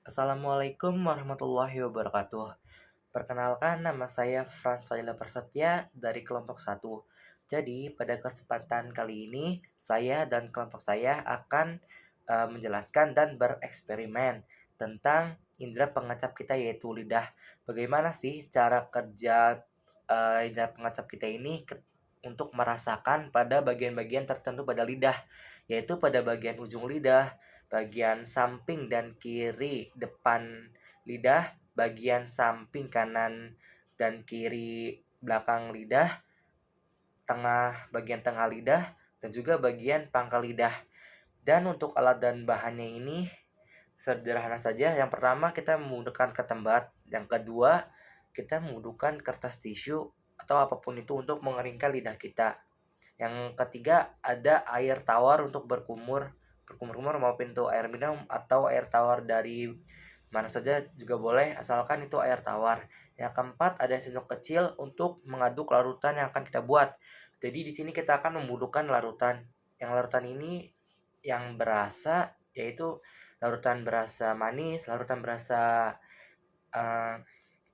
Assalamualaikum warahmatullahi wabarakatuh. Perkenalkan, nama saya Frans Fadila Prasetya dari kelompok 1. Jadi, pada kesempatan kali ini, saya dan kelompok saya akan menjelaskan dan bereksperimen tentang indera pengecap kita, yaitu lidah. Bagaimana sih cara kerja indera pengecap kita ini untuk merasakan pada bagian-bagian tertentu pada lidah, yaitu pada bagian ujung lidah, bagian samping dan kiri depan lidah, bagian samping kanan dan kiri belakang lidah, bagian tengah lidah, dan juga bagian pangkal lidah. Dan untuk alat dan bahannya ini sederhana saja. Yang pertama, kita membutuhkan ketembat. Yang kedua, kita membutuhkan kertas tisu atau apapun itu untuk mengeringkan lidah kita. Yang ketiga, ada air tawar untuk berkumur maupun itu air minum atau air tawar dari mana saja juga boleh, asalkan itu air tawar. Yang keempat, ada sendok kecil untuk mengaduk larutan yang akan kita buat. Jadi di sini kita akan membutuhkan larutan. Yang larutan ini yang berasa yaitu larutan berasa manis, larutan berasa uh,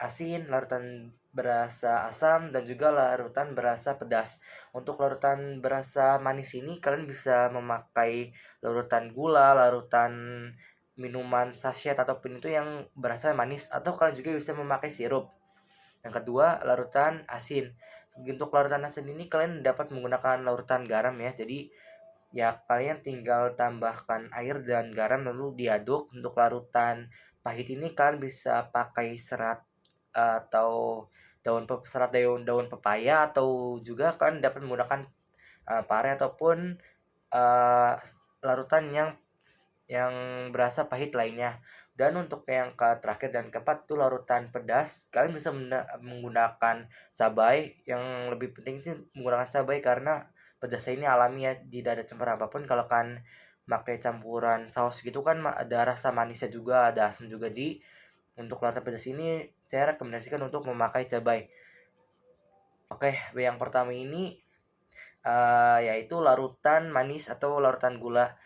asin, larutan berasa asam, dan juga larutan berasa pedas. Untuk larutan berasa manis ini kalian bisa memakai larutan gula, larutan minuman sachet ataupun itu yang berasa manis, atau kalian juga bisa memakai sirup. Yang kedua, larutan asin. Untuk larutan asin ini kalian dapat menggunakan larutan garam ya. Jadi ya kalian tinggal tambahkan air dan garam lalu diaduk. Untuk larutan pahit ini kalian bisa pakai serat atau daun pepaya, atau juga kalian dapat menggunakan pare ataupun uh, larutan yang berasa pahit lainnya. Dan untuk yang terakhir dan keempat itu larutan pedas, kalian bisa menggunakan cabai. Yang lebih penting sih menggunakan cabai karena pedasnya ini alami ya, tidak ada campuran apapun. Kalau kan pakai campuran saus gitu kan ada rasa manisnya juga, ada asam juga. Untuk larutan pedas ini saya rekomendasikan untuk memakai cabai. Oke, yang pertama ini yaitu larutan manis atau larutan gula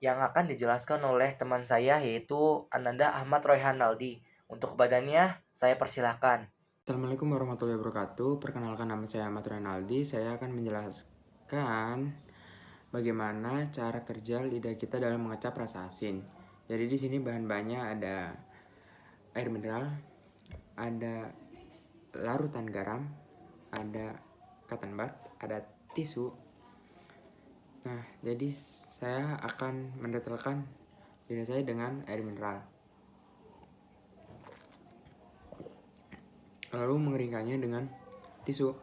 yang akan dijelaskan oleh teman saya, yaitu Ananda Ahmad Royhanaldi. Untuk badannya, saya persilahkan. Assalamualaikum warahmatullahi wabarakatuh. Perkenalkan, nama saya Ahmad Renaldi. Saya akan menjelaskan bagaimana cara kerja lidah kita dalam mengecap rasa asin. Jadi di sini bahan-bahannya ada air mineral, ada larutan garam, ada cotton bud, ada tisu. Nah, jadi saya akan mendetailkan lidah saya dengan air mineral. Lalu mengeringkannya dengan tisu.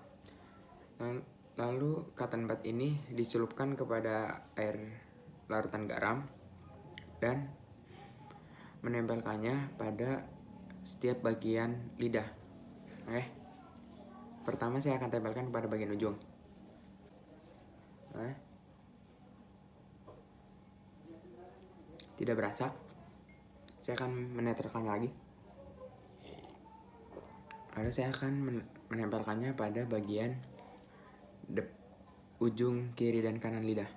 Lalu cotton bud ini dicelupkan kepada air larutan garam dan menempelkannya pada setiap bagian lidah. Oke. Pertama saya akan tempelkan pada bagian ujung. Oke. Tidak berasa. Saya akan menetralkannya lagi. Lalu saya akan menempelkannya pada bagian ujung kiri dan kanan lidah.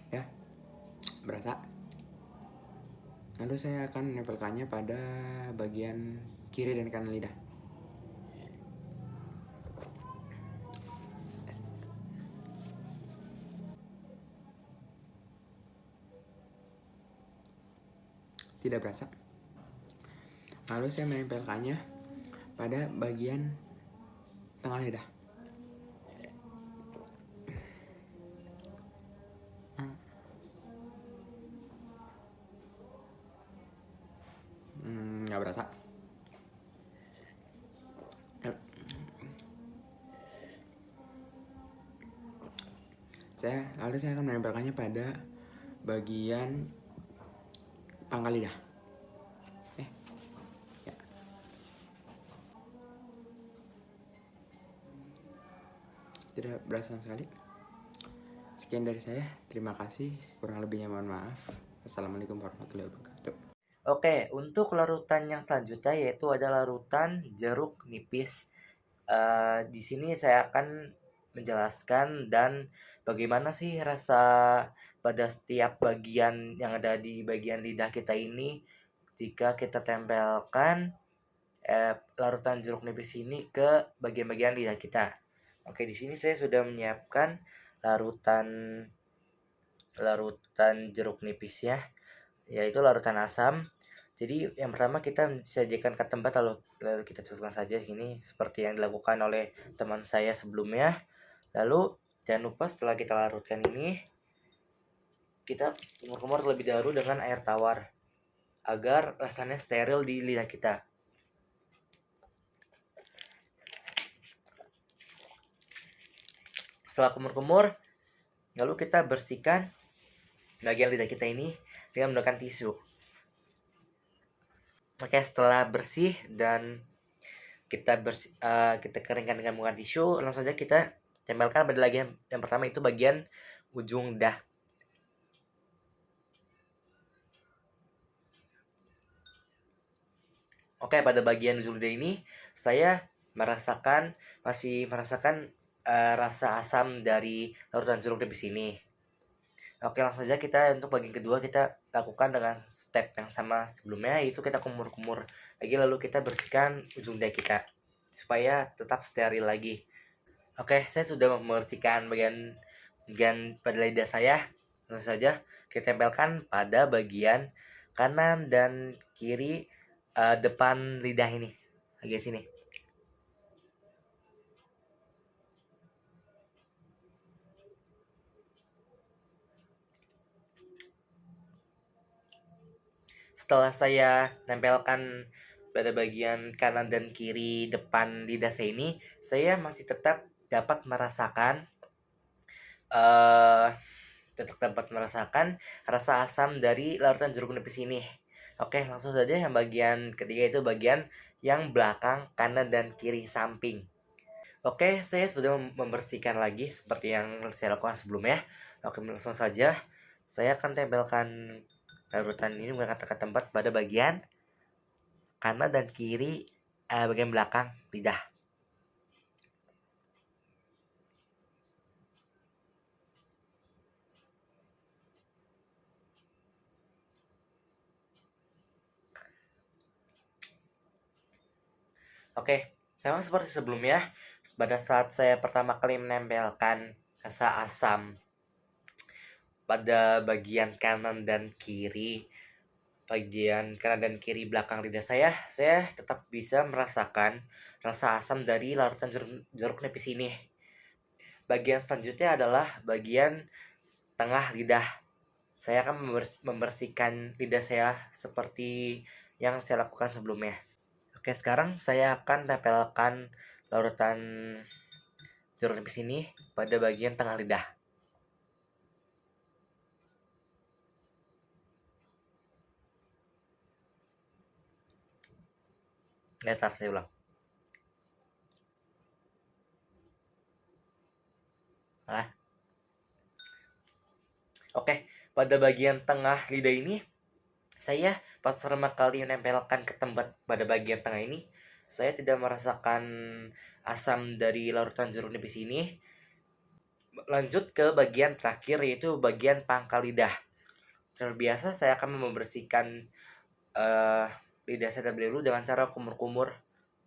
Ya, berasa. Lalu saya akan menempelkannya pada bagian kiri dan kanan lidah. Tidak berasa. Lalu saya menempelkannya pada bagian tengah lidah. Nggak berasa. Lalu saya akan menempelkannya pada bagian pangkal lidah. Ya. Tidak berasa sama sekali. Sekian dari saya. Terima kasih. Kurang lebihnya mohon maaf. Assalamualaikum warahmatullahi wabarakatuh. Oke, untuk larutan yang selanjutnya yaitu ada larutan jeruk nipis. Di sini saya akan menjelaskan dan bagaimana sih rasa pada setiap bagian yang ada di bagian lidah kita ini jika kita tempelkan larutan jeruk nipis ini ke bagian-bagian lidah kita. Oke, di sini saya sudah menyiapkan larutan jeruk nipis ya, yaitu larutan asam. Jadi yang pertama kita sajikan ke tempat lalu kita celupkan saja sini seperti yang dilakukan oleh teman saya sebelumnya. Lalu jangan lupa setelah kita larutkan ini kita kumur-kumur terlebih dahulu dengan air tawar agar rasanya steril di lidah kita. Setelah kumur-kumur, lalu kita bersihkan bagian lidah kita ini dengan menggunakan tisu. Oke, setelah bersih dan kita keringkan dengan menggunakan tisu, langsung saja kita tempelkan pada bagian yang pertama, itu bagian ujung dah. Oke, pada bagian ujung dah ini saya masih merasakan rasa asam dari larutan jeruk nipis ini. Oke, langsung saja kita untuk bagian kedua kita lakukan dengan step yang sama sebelumnya, yaitu kita kumur-kumur lagi lalu kita bersihkan ujung dahi kita supaya tetap steril lagi. Oke, saya sudah membersihkan bagian pada lidah saya. Langsung saja kita tempelkan pada bagian kanan dan kiri depan lidah ini, bagian sini. Setelah saya tempelkan pada bagian kanan dan kiri depan lidah saya ini, saya masih tetap dapat merasakan rasa asam dari larutan jeruk nipis ini. Oke, langsung saja yang bagian ketiga, itu bagian yang belakang kanan dan kiri samping. Oke, saya sudah membersihkan lagi seperti yang saya lakukan sebelumnya. Oke, langsung saja saya akan tempelkan larutan ini menggunakan tempat pada bagian kanan dan kiri bagian belakang lidah. Oke, sama seperti sebelumnya, pada saat saya pertama kali menempelkan rasa asam pada bagian kanan dan kiri belakang lidah saya tetap bisa merasakan rasa asam dari larutan jeruk nipis ini. Bagian selanjutnya adalah bagian tengah lidah. Saya akan membersihkan lidah saya seperti yang saya lakukan sebelumnya. Oke, sekarang saya akan tempelkan larutan jeruk nipis ini pada bagian tengah lidah. Ntar saya ulang. Oke, pada bagian tengah lidah ini, saya pas pertama kali menempelkan ke tempat pada bagian tengah ini, saya tidak merasakan asam dari larutan jeruk nipis ini. Lanjut ke bagian terakhir, yaitu bagian pangkal lidah. Terbiasa saya akan membersihkan lidah saya terlebih dahulu dengan cara kumur-kumur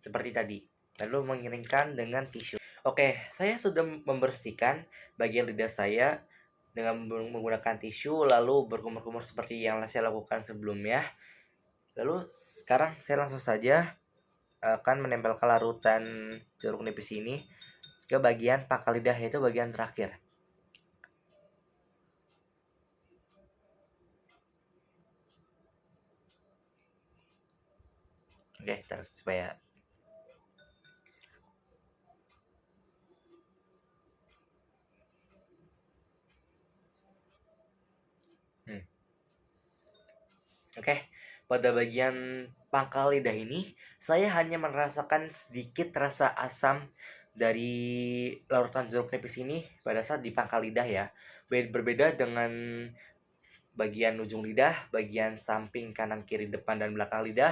seperti tadi, lalu mengiringkan dengan tisu. Oke, saya sudah membersihkan bagian lidah saya dengan menggunakan tisu, lalu berkumur-kumur seperti yang saya lakukan sebelumnya. Lalu sekarang saya langsung saja akan menempelkan larutan jeruk nipis ini ke bagian pangkal lidah, yaitu bagian terakhir. Oke, terus supaya Oke, pada bagian pangkal lidah ini, saya hanya merasakan sedikit rasa asam dari larutan jeruk nipis ini pada saat di pangkal lidah ya. Berbeda dengan bagian ujung lidah, bagian samping kanan kiri depan dan belakang lidah,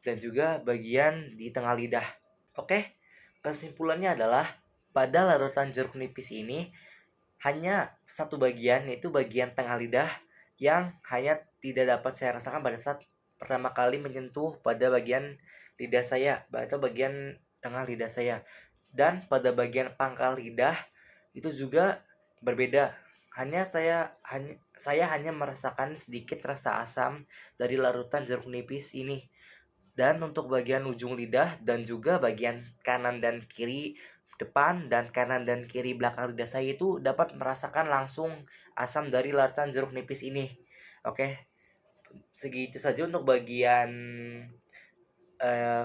dan juga bagian di tengah lidah. Oke, kesimpulannya adalah pada larutan jeruk nipis ini hanya satu bagian, yaitu bagian tengah lidah yang hanya tidak dapat saya rasakan pada saat pertama kali menyentuh pada bagian lidah saya atau bagian tengah lidah saya. Dan pada bagian pangkal lidah itu juga berbeda. Saya hanya merasakan sedikit rasa asam dari larutan jeruk nipis ini. Dan untuk bagian ujung lidah dan juga bagian kanan dan kiri depan dan kanan dan kiri belakang lidah saya itu dapat merasakan langsung asam dari larutan jeruk nipis ini. Oke, segitu saja untuk bagian eh,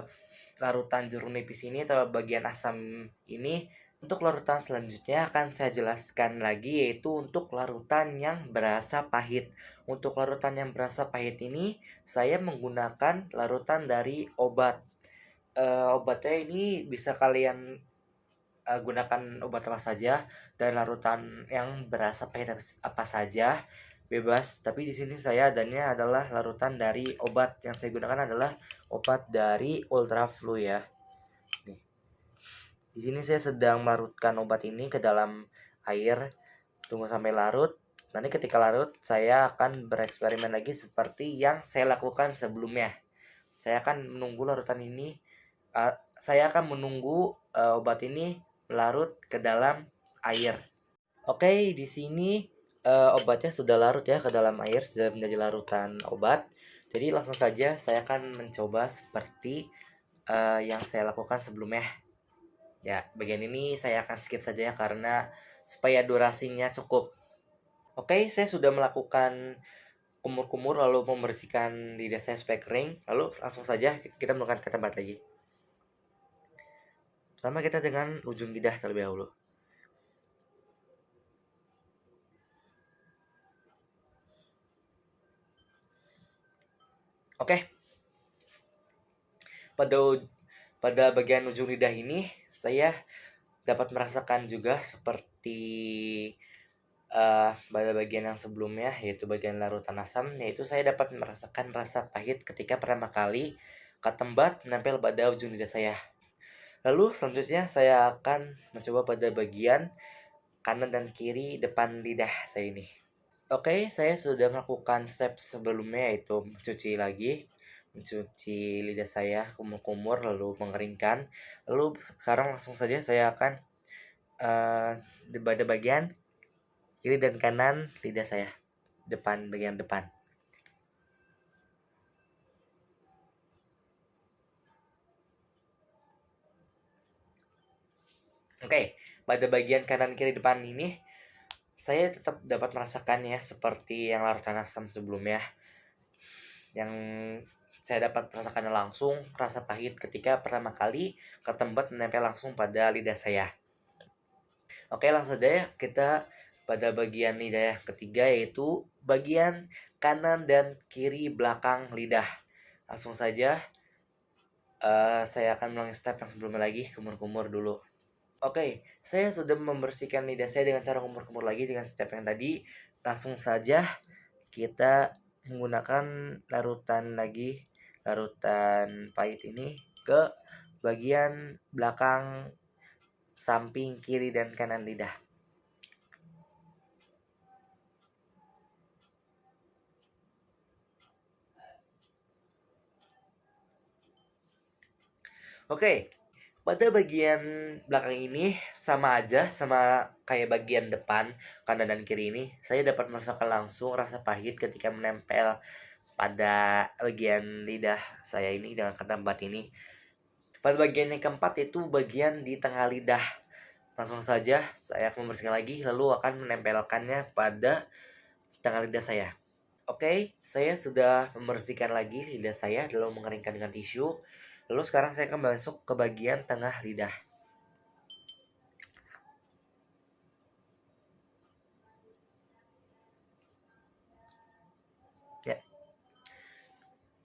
larutan jeruk nipis ini atau bagian asam ini. Untuk larutan selanjutnya akan saya jelaskan lagi, yaitu untuk larutan yang berasa pahit. Untuk larutan yang berasa pahit ini saya menggunakan larutan dari obat. Obatnya ini bisa kalian gunakan obat apa saja, dan larutan yang berasa pahit apa saja bebas. Tapi di sini saya adanya adalah larutan dari obat. Yang saya gunakan adalah obat dari Ultraflu ya. Nih. Di sini saya sedang melarutkan obat ini ke dalam air. Tunggu sampai larut. Nanti ketika larut saya akan bereksperimen lagi seperti yang saya lakukan sebelumnya. Saya akan menunggu larutan ini. Saya akan menunggu obat ini larut ke dalam air. Oke, di sini obatnya sudah larut ya ke dalam air, sudah menjadi larutan obat. Jadi langsung saja saya akan mencoba seperti yang saya lakukan sebelumnya. Ya, bagian ini saya akan skip saja ya karena supaya durasinya cukup. Oke, saya sudah melakukan kumur-kumur lalu membersihkan lidah saya supaya kering. Lalu langsung saja kita melakukan ke tempat lagi. Pertama kita dengan ujung lidah terlebih dahulu. Oke. Pada bagian ujung lidah ini saya dapat merasakan juga seperti pada bagian yang sebelumnya, yaitu bagian larutan asam, yaitu saya dapat merasakan rasa pahit ketika pertama kali ketembat menempel pada ujung lidah saya. Lalu selanjutnya saya akan mencoba pada bagian kanan dan kiri depan lidah saya ini. Oke, saya sudah melakukan step sebelumnya, yaitu mencuci lidah saya, kumur-kumur, lalu mengeringkan. Lalu sekarang langsung saja saya akan pada bagian kiri dan kanan lidah saya, bagian depan. Oke, pada bagian kanan kiri depan ini saya tetap dapat merasakannya seperti yang larutan asam sebelumnya. Yang saya dapat merasakannya langsung rasa pahit ketika pertama kali ketembat menempel langsung pada lidah saya. Oke, langsung saja kita pada bagian lidah yang ketiga, yaitu bagian kanan dan kiri belakang lidah. Langsung saja saya akan mengulangi step yang sebelumnya lagi, kumur-kumur dulu. Oke, saya sudah membersihkan lidah saya dengan cara kumur-kumur lagi dengan step yang tadi. Langsung saja kita menggunakan larutan pahit ini ke bagian belakang samping kiri dan kanan lidah. Oke, pada bagian belakang ini sama aja sama kayak bagian depan kanan dan kiri ini. Saya dapat merasakan langsung rasa pahit ketika menempel pada bagian lidah saya ini dengan ketempat ini. Pada bagian yang keempat itu bagian di tengah lidah. Langsung saja saya akan membersihkan lagi lalu akan menempelkannya pada tengah lidah saya. Oke, saya sudah membersihkan lagi lidah saya lalu mengeringkan dengan tisu. Lalu sekarang saya akan masuk ke bagian tengah lidah. Ya.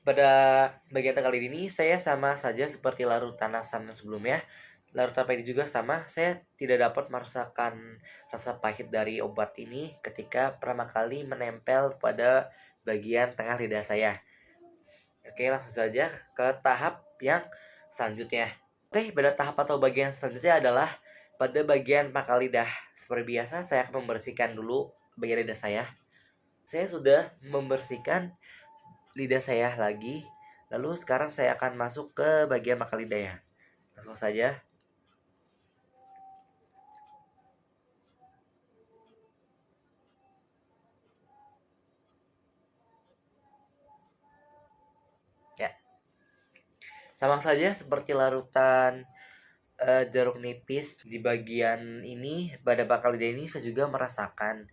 Pada bagian tengah lidah ini saya sama saja seperti larutan asam sebelumnya. Larutan pahit juga sama. Saya tidak dapat merasakan rasa pahit dari obat ini ketika pertama kali menempel pada bagian tengah lidah saya. Oke, langsung saja ke tahap yang selanjutnya. Oke, pada tahap atau bagian selanjutnya adalah pada bagian pangkal lidah, seperti biasa saya akan membersihkan dulu bagian lidah saya. Saya sudah membersihkan lidah saya lagi. Lalu sekarang saya akan masuk ke bagian pangkal lidah ya. Langsung saja. Ya, sama saja seperti larutan jeruk nipis di bagian ini, pada pangkal lidah ini saya juga merasakan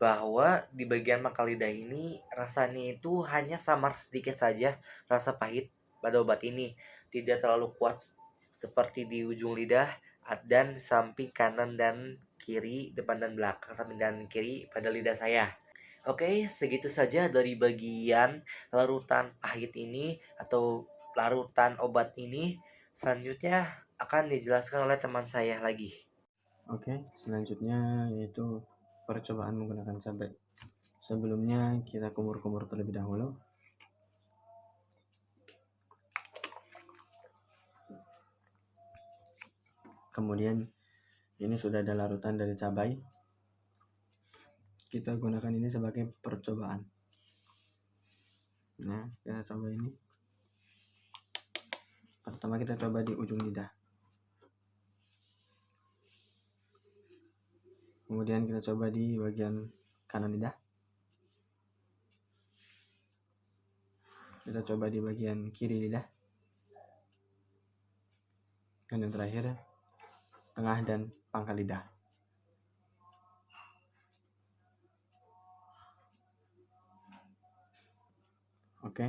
bahwa di bagian pangkal lidah ini rasanya itu hanya samar sedikit saja rasa pahit pada obat ini, tidak terlalu kuat seperti di ujung lidah dan samping kanan dan kiri, depan dan belakang, samping dan kiri pada lidah saya. Oke, segitu saja dari bagian larutan pahit ini atau larutan obat ini. Selanjutnya akan dijelaskan oleh teman saya lagi. Oke, selanjutnya yaitu percobaan menggunakan cabai. Sebelumnya kita kumur-kumur terlebih dahulu. Kemudian ini sudah ada larutan dari cabai. Kita gunakan ini sebagai percobaan. Nah, kita coba ini. Pertama kita coba di ujung lidah. Kemudian kita coba di bagian kanan lidah. Kita coba di bagian kiri lidah. Dan yang terakhir, tengah dan pangkal lidah. Oke,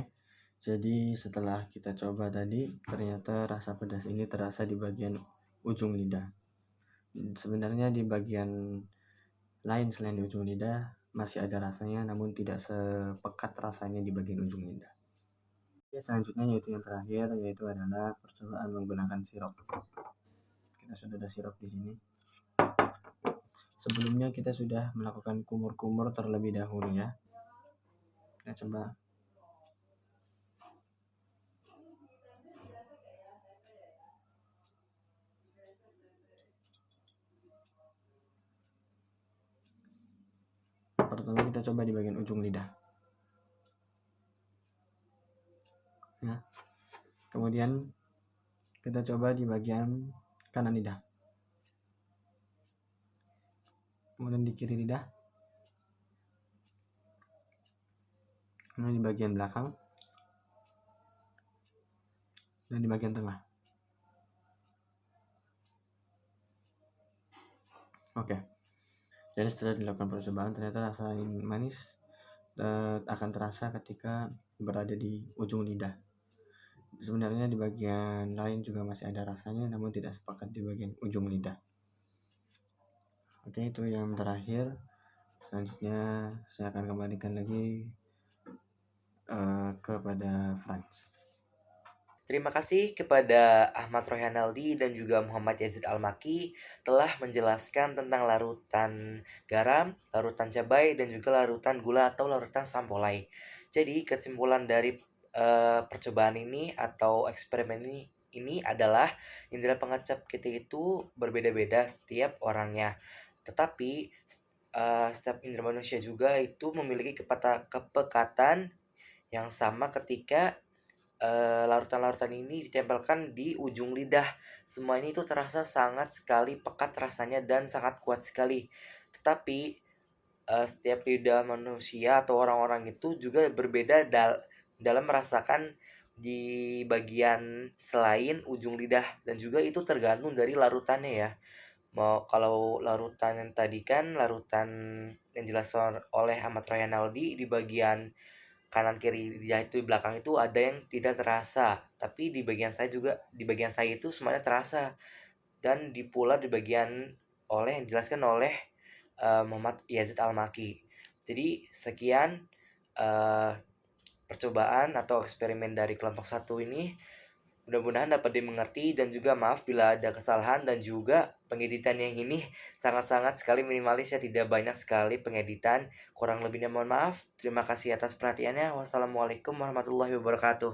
jadi setelah kita coba tadi, ternyata rasa pedas ini terasa di bagian ujung lidah. Sebenarnya di bagian lain selain di ujung lidah masih ada rasanya, namun tidak sepekat rasanya di bagian ujung lidah. Oke, selanjutnya yaitu yang terakhir, yaitu adalah percobaan menggunakan sirup. Kita sudah ada sirup di sini. Sebelumnya kita sudah melakukan kumur-kumur terlebih dahulu ya. Kita coba. Pertama kita coba di bagian ujung lidah. Ya. Kemudian kita coba di bagian kanan lidah. Kemudian di kiri lidah. Kemudian di bagian belakang. Dan di bagian tengah. Oke. Jadi setelah dilakukan percobaan, ternyata rasa manis akan terasa ketika berada di ujung lidah. Sebenarnya di bagian lain juga masih ada rasanya, namun tidak sepakat di bagian ujung lidah. Oke, itu yang terakhir. Selanjutnya saya akan kembalikan lagi kepada Franz. Terima kasih kepada Ahmad Rohanaldi dan juga Muhammad Yazid Almaki telah menjelaskan tentang larutan garam, larutan cabai, dan juga larutan gula atau larutan sampolai. Jadi kesimpulan dari percobaan ini atau eksperimen ini adalah indera pengecap kita itu berbeda-beda setiap orangnya. Tetapi setiap indera manusia juga itu memiliki kepekatan yang sama ketika larutan-larutan ini ditempelkan di ujung lidah. Semua ini tuh terasa sangat sekali pekat rasanya dan sangat kuat sekali. Tetapi setiap lidah manusia atau orang-orang itu juga berbeda dalam merasakan di bagian selain ujung lidah, dan juga itu tergantung dari larutannya ya. Mau kalau larutan yang tadi kan larutan yang dijelaskan oleh Ahmad Royanaldi di bagian kanan kiri lidah itu di belakang itu ada yang tidak terasa, tapi di bagian saya itu semuanya terasa, dan di bagian yang dijelaskan oleh Muhammad Yazid Almaki. Jadi sekian percobaan atau eksperimen dari kelompok 1 ini. Mudah-mudahan dapat dimengerti, dan juga maaf bila ada kesalahan, dan juga pengeditan yang ini sangat-sangat sekali minimalis ya, tidak banyak sekali pengeditan. Kurang lebihnya mohon maaf. Terima kasih atas perhatiannya. Wassalamualaikum warahmatullahi wabarakatuh.